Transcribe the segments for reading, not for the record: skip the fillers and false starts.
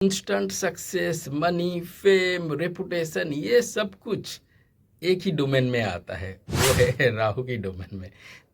Instant success, money, fame, reputation, ये सब कुछ एक ही डोमेन में आता है, वो है राहु की डोमेन में।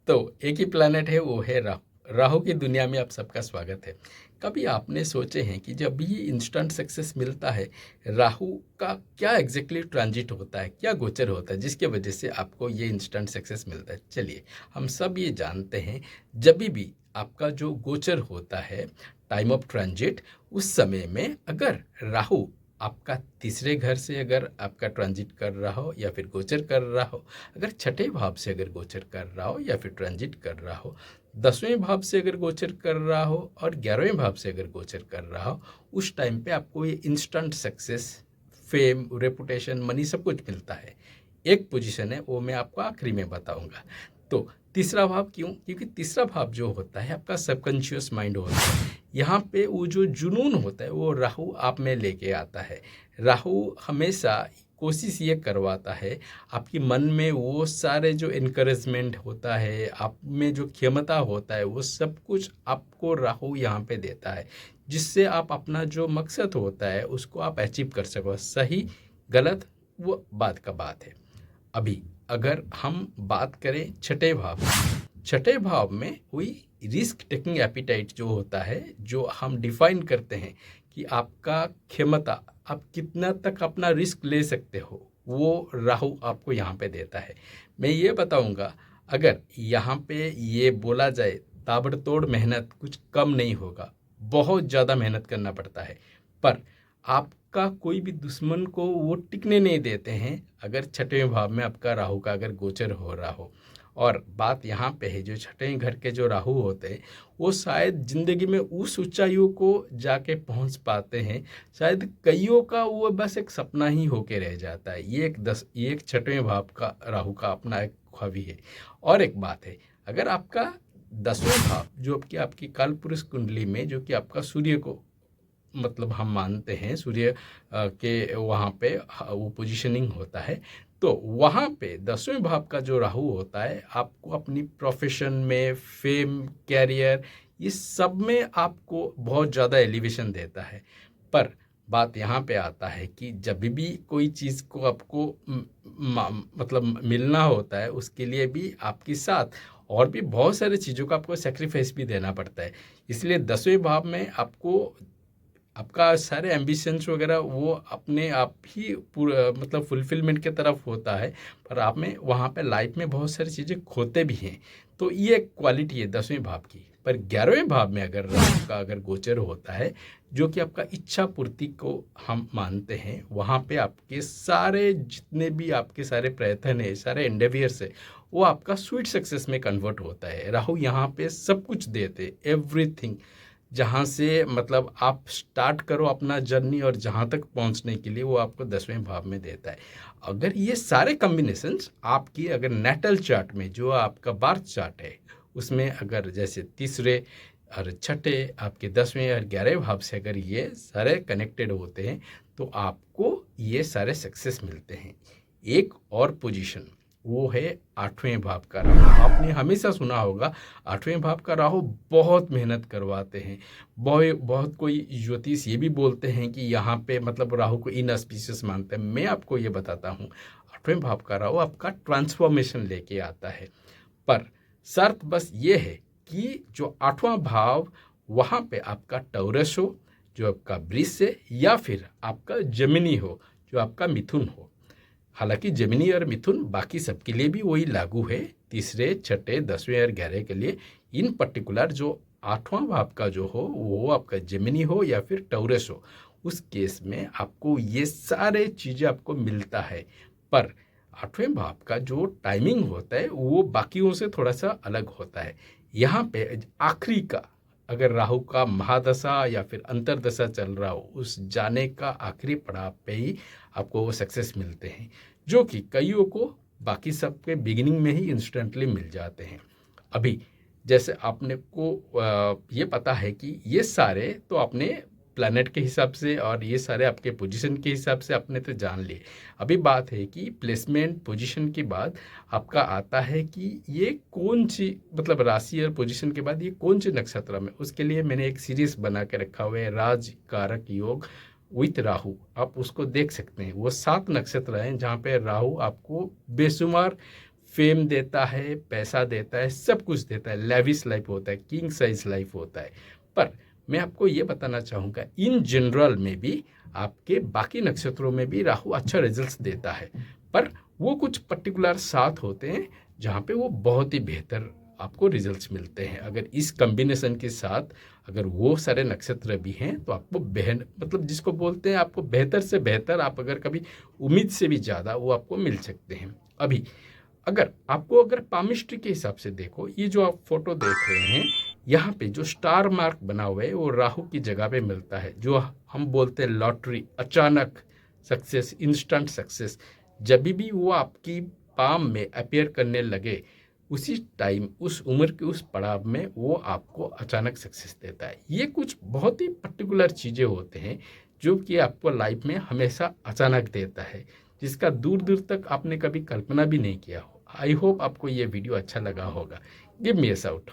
तो एक ही प्लैनेट है, वो है राहु। राहु की दुनिया में आप सबका स्वागत है। कभी आपने सोचे हैं कि जब भी इंस्टेंट सक्सेस मिलता है, राहु का क्या एग्जैक्टली ट्रांजिट होता है, क्या गोचर होता है जिसके वजह से आपको ये इंस्टेंट सक्सेस मिलता है? चलिए, हम सब ये जानते हैं, जब भी आपका जो गोचर होता है, टाइम ऑफ ट्रांजिट, उस समय में अगर राहु आपका तीसरे घर से अगर आपका ट्रांजिट कर रहा हो या फिर गोचर कर रहा हो, अगर छठे भाव से अगर गोचर कर रहा हो या फिर ट्रांजिट कर रहा हो, 10वें भाव से अगर गोचर कर रहा हो और 11वें भाव से अगर गोचर कर रहा हो, उस टाइम पे आपको ये instant success, fame, reputation, money सब कुछ मिलता है। एक पोजीशन है, वो मैं आपको आखिरी में बताऊंगा। तो तीसरा भाव क्यों? क्योंकि तीसरा भाव जो होता है आपका सबकॉन्शियस माइंड होता है। यहाँ पे वो जो जुनून होता है वो राहु आप में लेके आता है। राहु हमेशा कोशिश ये करवाता है, आपकी मन में वो सारे जो इनकरेजमेंट होता है, आप में जो क्षमता होता है, वो सब कुछ आपको राहु यहाँ पे देता है, जिससे आप अपना जो मकसद होता है उसको आप अचीव कर सको। सही गलत वो बात का बात है। अभी अगर हम बात करें छठे भाव में हुई रिस्क टेकिंग एपिटाइट जो होता है, जो हम डिफाइन करते हैं कि आपका क्षमता, आप कितना तक अपना रिस्क ले सकते हो, वो राहु आपको यहाँ पे देता है। मैं ये बताऊंगा, अगर यहाँ पे ये बोला जाए ताबड़तोड़ मेहनत कुछ कम नहीं होगा, बहुत ज़्यादा मेहनत करना पड़ता है, पर आपका कोई भी दुश्मन को वो टिकने नहीं देते हैं अगर छठवें भाव में आपका राहु का अगर गोचर हो रहा हो। और बात यहाँ पे है, जो छठे घर के जो राहु होते हैं वो शायद ज़िंदगी में उस ऊंचाइयों को जाके पहुँच पाते हैं, शायद कईयों का वो बस एक सपना ही होके रह जाता है। ये एक छठवें भाव का राहु का अपना एक ख्वाबी है। और एक बात है, अगर आपका 10वें भाव जो आपकी आपकी कालपुरुष कुंडली में, जो कि आपका सूर्य को मतलब हम मानते हैं, सूर्य के वहाँ पे वो पोजीशनिंग होता है, तो वहाँ पे 10वें भाव का जो राहु होता है, आपको अपनी प्रोफेशन में, फेम, कैरियर, इस सब में आपको बहुत ज़्यादा एलिवेशन देता है। पर बात यहाँ पे आता है कि जब भी कोई चीज़ को आपको मतलब मिलना होता है, उसके लिए भी आपके साथ और भी बहुत सारी चीज़ों का आपको सेक्रीफाइस भी देना पड़ता है। इसलिए 10वें भाव में आपको आपका सारे एम्बिशंस वगैरह वो अपने आप ही पूरा मतलब फुलफिलमेंट के तरफ होता है, पर आप में वहाँ पे लाइफ में बहुत सारी चीज़ें खोते भी हैं। तो ये एक क्वालिटी है 10वें भाव की। पर 11वें भाव में अगर राहु का अगर गोचर होता है, जो कि आपका इच्छा पूर्ति को हम मानते हैं, वहाँ पे आपके सारे जितने भी आपके सारे प्रयत्न है, सारे एंडेवियर्स है, वो आपका स्वीट सक्सेस में कन्वर्ट होता है। राहु यहाँ पे सब कुछ देते, एवरीथिंग, जहाँ से मतलब आप स्टार्ट करो अपना जर्नी और जहाँ तक पहुँचने के लिए वो आपको 10वें भाव में देता है। अगर ये सारे कॉम्बिनेशंस आपकी अगर नेटल चार्ट में, जो आपका बर्थ चार्ट है, उसमें अगर जैसे तीसरे और छठे आपके 10वें और 11वें भाव से अगर ये सारे कनेक्टेड होते हैं, तो आपको ये सारे सक्सेस मिलते हैं। एक और पोजीशन वो है 8वें भाव का राहु। आपने हमेशा सुना होगा 8वें भाव का राहु बहुत मेहनत करवाते हैं। बहुत कोई ज्योतिष ये भी बोलते हैं कि यहाँ पे मतलब राहु को इनऑस्पिशियस मानते हैं। मैं आपको ये बताता हूँ, 8वें भाव का राहु आपका ट्रांसफॉर्मेशन लेके आता है। पर शर्त बस ये है कि जो 8वां भाव, वहाँ पे आपका टॉरस हो, जो आपका वृष है, या फिर आपका जेमिनी हो, जो आपका मिथुन हो। हालांकि जेमिनी और मिथुन बाकी सबके लिए भी वही लागू है, तीसरे, छठे, 10वें और 11वें के लिए। इन पर्टिकुलर जो 8वां भाव का जो हो, वो आपका जेमिनी हो या फिर टॉरस हो, उस केस में आपको ये सारे चीज़ें आपको मिलता है। पर 8वें भाव का जो टाइमिंग होता है वो बाकियों से थोड़ा सा अलग होता है। यहाँ पे आखिरी का अगर राहु का महादशा या फिर अंतरदशा चल रहा हो, उस जाने का आखिरी पड़ाव पे ही आपको वो सक्सेस मिलते हैं, जो कि कईयों को बाकी सब के बिगिनिंग में ही इंस्टेंटली मिल जाते हैं। अभी जैसे आपने को ये पता है कि ये सारे तो आपने प्लैनेट के हिसाब से और ये सारे आपके पोजीशन के हिसाब से आपने तो जान लिए। अभी बात है कि प्लेसमेंट पोजीशन के बाद आपका आता है कि ये कौन सी मतलब राशि और पोजीशन के बाद ये कौन से नक्षत्र में, उसके लिए मैंने एक सीरीज बना के रखा हुआ है, राज कारक योग विथ राहु। आप उसको देख सकते हैं। वो 7 नक्षत्र हैं जहाँ पे राहु आपको बेशुमार फेम देता है, पैसा देता है, सब कुछ देता है, लेविश लाइफ होता है, किंग साइज लाइफ होता है। पर मैं आपको ये बताना चाहूँगा इन जनरल में भी आपके बाकी नक्षत्रों में भी राहु अच्छा रिजल्ट्स देता है, पर वो कुछ पर्टिकुलर साथ होते हैं जहाँ पे वो बहुत ही बेहतर आपको रिजल्ट्स मिलते हैं। अगर इस कॉम्बिनेशन के साथ अगर वो सारे नक्षत्र भी हैं तो आपको मतलब जिसको बोलते हैं आपको बेहतर से बेहतर, आप अगर कभी उम्मीद से भी ज़्यादा वो आपको मिल सकते हैं। अभी अगर पामिस्ट्री के हिसाब से देखो, ये जो आप फोटो देख रहे हैं यहाँ पे जो स्टार मार्क बना हुआ है वो राहु की जगह पे मिलता है। जो हम बोलते हैं लॉटरी, अचानक सक्सेस, इंस्टेंट सक्सेस, जब भी वो आपकी पाम में अपीयर करने लगे उसी टाइम, उस उम्र के उस पड़ाव में वो आपको अचानक सक्सेस देता है। ये कुछ बहुत ही पर्टिकुलर चीज़ें होते हैं जो कि आपको लाइफ में हमेशा अचानक देता है, जिसका दूर दूर तक आपने कभी कल्पना भी नहीं किया हो। आई होप आपको ये वीडियो अच्छा लगा होगा। Give me a shout.